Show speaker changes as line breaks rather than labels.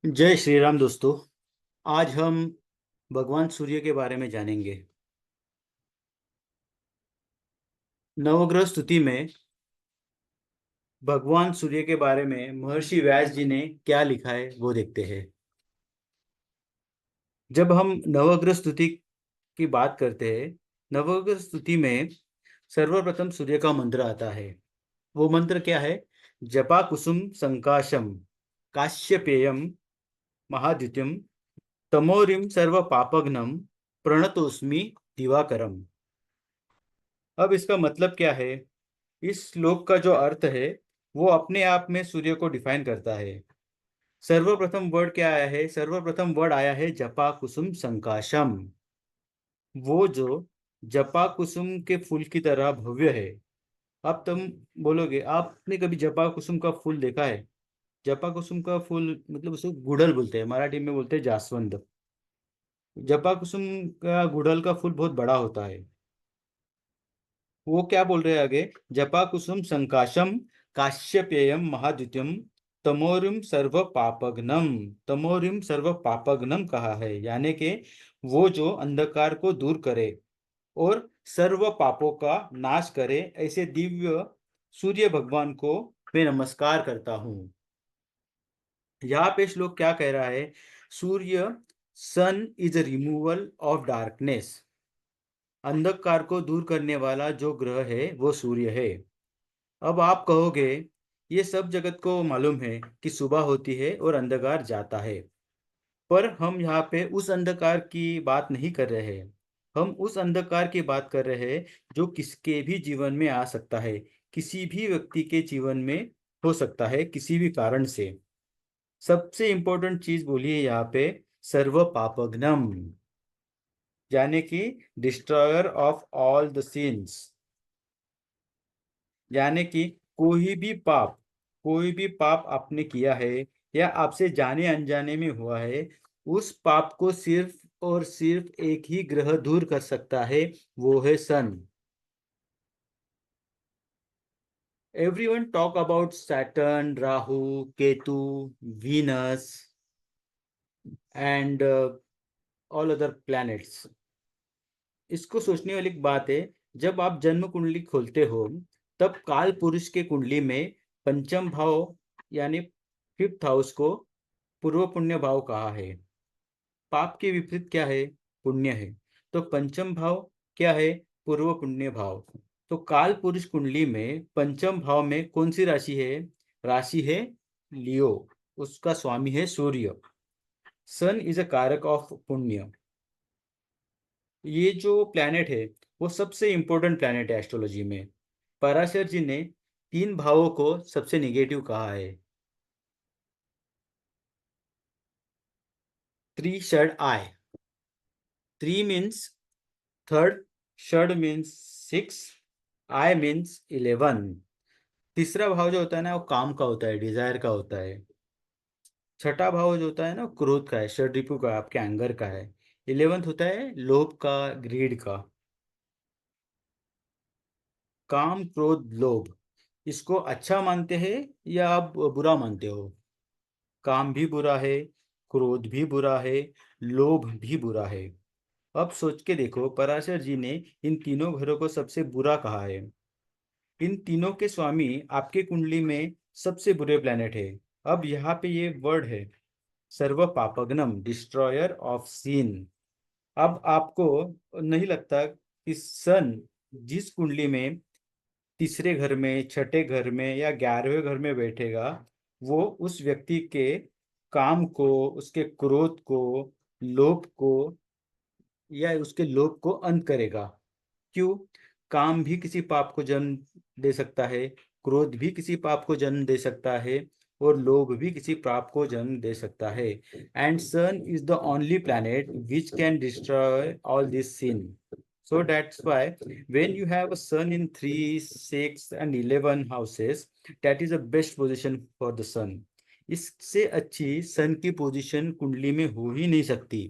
जय श्री राम दोस्तों। आज हम भगवान सूर्य के बारे में जानेंगे। नवग्रह स्तुति में भगवान सूर्य के बारे में महर्षि व्यास जी ने क्या लिखा है वो देखते हैं। जब हम नवग्रह स्तुति की बात करते हैं, नवग्रह स्तुति में सर्वप्रथम सूर्य का मंत्र आता है। वो मंत्र क्या है? जपा कुसुम संकाशम काश्यपेयम महाद्युतिम तमोरिम सर्व पापघ्नम प्रणतोस्मि दिवाकरम। अब इसका मतलब क्या है? इस श्लोक का जो अर्थ है वो अपने आप में सूर्य को डिफाइन करता है। सर्वप्रथम वर्ड क्या आया है? सर्वप्रथम वर्ड आया है जपा कुसुम संकाशम। वो जो जपा कुसुम के फूल की तरह भव्य है। अब तुम बोलोगे, आपने कभी जपा कुसुम का फूल देखा है? जपा कुसुम का फूल मतलब उसको गुड़हल बोलते हैं, मराठी में बोलते हैं जासवंद। जपा कुसुम का गुड़हल का फूल बहुत बड़ा होता है। वो क्या बोल रहे हैं आगे? जपा कुसुम संकाशम काश्यपेयम महाद्युतिम तमोरिम सर्व पापघ्नम। तमोरिम सर्व पापघ्नम कहा है, यानी कि वो जो अंधकार को दूर करे और सर्व पापों का नाश करे, ऐसे दिव्य सूर्य भगवान को मैं नमस्कार करता हूँ। यहाँ पे श्लोक क्या कह रहा है? सूर्य, सन इज रिमूवल ऑफ डार्कनेस। अंधकार को दूर करने वाला जो ग्रह है वो सूर्य है। अब आप कहोगे, ये सब जगत को मालूम है कि सुबह होती है और अंधकार जाता है, पर हम यहाँ पे उस अंधकार की बात नहीं कर रहे हैं। हम उस अंधकार की बात कर रहे हैं जो किसके भी जीवन में आ सकता है, किसी भी व्यक्ति के जीवन में हो सकता है, किसी भी कारण से। सबसे इंपॉर्टेंट चीज बोली है यहाँ पे, सर्व पापघ्नम, यानी कि destroyer of all the sins. यानी कि कोई भी पाप आपने किया है या आपसे जाने अनजाने में हुआ है, उस पाप को सिर्फ और सिर्फ एक ही ग्रह दूर कर सकता है, वो है sun. Everyone talk about Saturn, Rahu, Ketu, Venus and all other planets. इसको सोचने वाली एक बात है, जब आप जन्म कुंडली खोलते हो तब काल पुरुष के कुंडली में पंचम भाव यानी फिफ्थ हाउस को पूर्व पुण्य भाव कहा है। पाप के विपरीत क्या है? पुण्य है। तो पंचम भाव क्या है? पूर्व पुण्य भाव। तो काल पुरुष कुंडली में पंचम भाव में कौन सी राशि है? राशि है लियो। उसका स्वामी है सूर्य। सन इज अ कारक ऑफ पुण्य। ये जो प्लैनेट है वो सबसे इंपॉर्टेंट प्लैनेट है एस्ट्रोलॉजी में। पराशर जी ने तीन भावों को सबसे निगेटिव कहा है। थ्री षड आय। थ्री मीन्स थर्ड, षड मीन्स सिक्स, आई मीन्स 11। तीसरा भाव जो होता है ना वो काम का होता है, डिजायर का होता है। छठा भाव जो होता है ना वो क्रोध का है, षड रिपु का, आपके एंगर का है। 11th होता है लोभ का, ग्रीड का। काम, क्रोध, लोभ, इसको अच्छा मानते हैं या आप बुरा मानते हो? काम भी बुरा है, क्रोध भी बुरा है, लोभ भी बुरा है। अब सोच के देखो, पराशर जी ने इन तीनों घरों को सबसे बुरा कहा है। इन तीनों के स्वामी आपके कुंडली में सबसे बुरे प्लेनेट है। अब यहाँ पे ये वर्ड है सर्व पापग्नम, डिस्ट्रॉयर ऑफ सीन। अब आपको नहीं लगता कि सन जिस कुंडली में तीसरे घर में, छठे घर में या 11वें घर में बैठेगा, वो उस व्यक्ति के काम को, उसके क्रोध को, लोभ को या उसके लोभ को अंत करेगा। क्यों? काम भी किसी पाप को जन्म दे सकता है, क्रोध भी किसी पाप को जन्म दे सकता है और लोभ भी किसी पाप को जन्म दे सकता है। And sun is the only planet which can destroy all this sin. So that's why when you have a sun in 3, 6 and 11 houses, that is the best position for the sun. इससे अच्छी सन की position कुंडली में हो ही नहीं सकती।